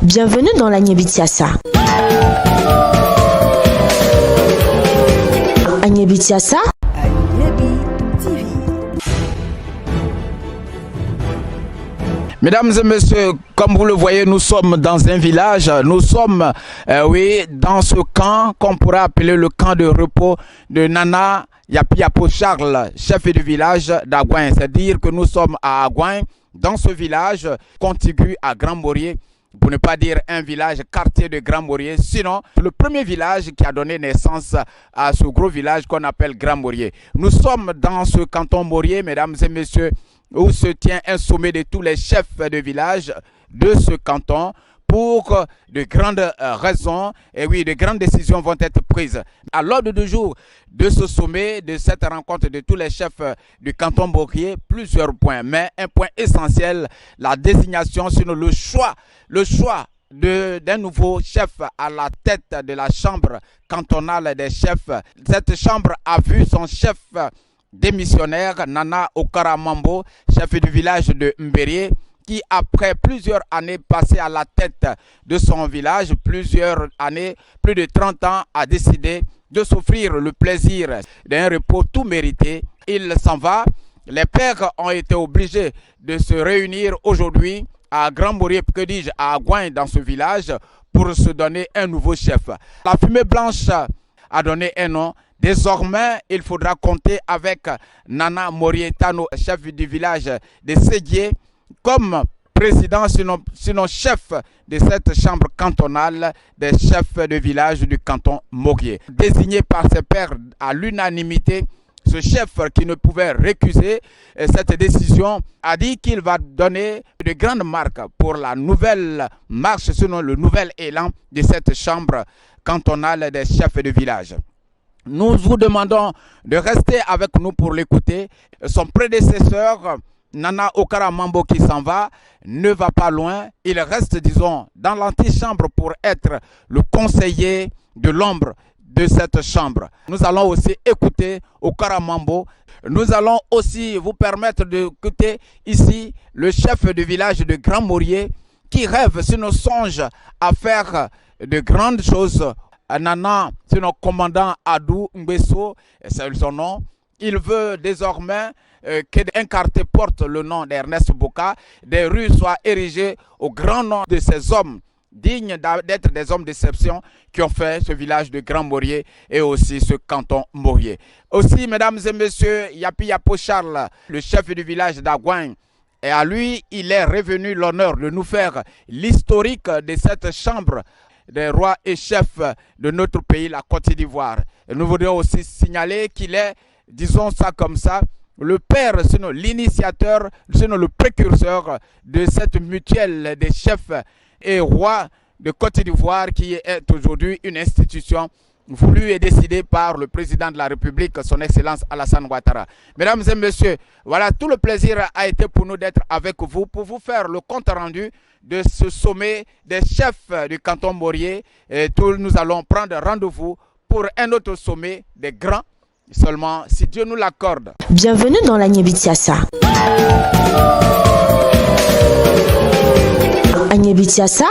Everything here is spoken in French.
Bienvenue dans la Nyebitiassa. Nyebitiassa. Mesdames et messieurs, comme vous le voyez, nous sommes dans un village. Nous sommes, dans ce camp qu'on pourrait appeler le camp de repos de Nana Yapiapo Charles, chef du village d'Agouin. C'est-à-dire que nous sommes à Agouin, dans ce village contigu à Grand-Morier, pour ne pas dire un village quartier de Grand-Morier, sinon le premier village qui a donné naissance à ce gros village qu'on appelle Grand-Morier. Nous sommes dans ce canton Morier, mesdames et messieurs, où se tient un sommet de tous les chefs de village de ce canton pour de grandes raisons, et oui, de grandes décisions vont être prises. À l'ordre du jour de ce sommet, de cette rencontre de tous les chefs du canton Morier, plusieurs points, mais un point essentiel, la désignation, sinon le choix d'un nouveau chef à la tête de la chambre cantonale des chefs. Cette chambre a vu son chef démissionnaire, Nana Okara Mambo, chef du village de Mbérié, qui après plusieurs années passées à la tête de son village, plusieurs années, plus de 30 ans, a décidé de s'offrir le plaisir d'un repos tout mérité. Il s'en va. Les pères ont été obligés de se réunir aujourd'hui à Grand-Morier, que dis-je, à Agouin, dans ce village, pour se donner un nouveau chef. La fumée blanche a donné un nom. Désormais, il faudra compter avec Nana Morietano, chef du village de Sédié, comme président, sinon chef de cette chambre cantonale des chefs de village du canton Morier. Désigné par ses pairs à l'unanimité, ce chef qui ne pouvait récuser cette décision a dit qu'il va donner de grandes marques pour la nouvelle marche, sinon le nouvel élan de cette chambre cantonale des chefs de village. Nous vous demandons de rester avec nous pour l'écouter. Son prédécesseur, Nana Okara Mambo, qui s'en va, ne va pas loin. Il reste, disons, dans l'antichambre pour être le conseiller de l'ombre de cette chambre. Nous allons aussi écouter Okara Mambo. Nous allons aussi vous permettre d'écouter ici le chef du village de Grand-Morier qui rêve, sinon songe à faire de grandes choses. Nana, c'est notre commandant Adou Ngbesso, c'est son nom. Il veut désormais qu'un quartier porte le nom d'Ernest Boka, des rues soient érigées au grand nom de ces hommes dignes d'être des hommes d'exception qui ont fait ce village de Grand-Morier et aussi ce canton Morier. Aussi, mesdames et messieurs, Yapiapo Charles, le chef du village d'Agouin, et à lui, il est revenu l'honneur de nous faire l'historique de cette chambre des rois et chefs de notre pays, la Côte d'Ivoire. Nous voudrions aussi signaler qu'il est, disons ça comme ça, le père, sinon l'initiateur, sinon le précurseur de cette mutuelle des chefs et rois de Côte d'Ivoire qui est aujourd'hui une institution voulue et décidée par le président de la République, son Excellence Alassane Ouattara. Mesdames et messieurs, voilà, tout le plaisir a été pour nous d'être avec vous pour vous faire le compte rendu de ce sommet des chefs du canton Morier. Et nous allons prendre rendez-vous pour un autre sommet des grands, seulement si Dieu nous l'accorde. Bienvenue dans la Nyebitiassa. Nyebitiassa.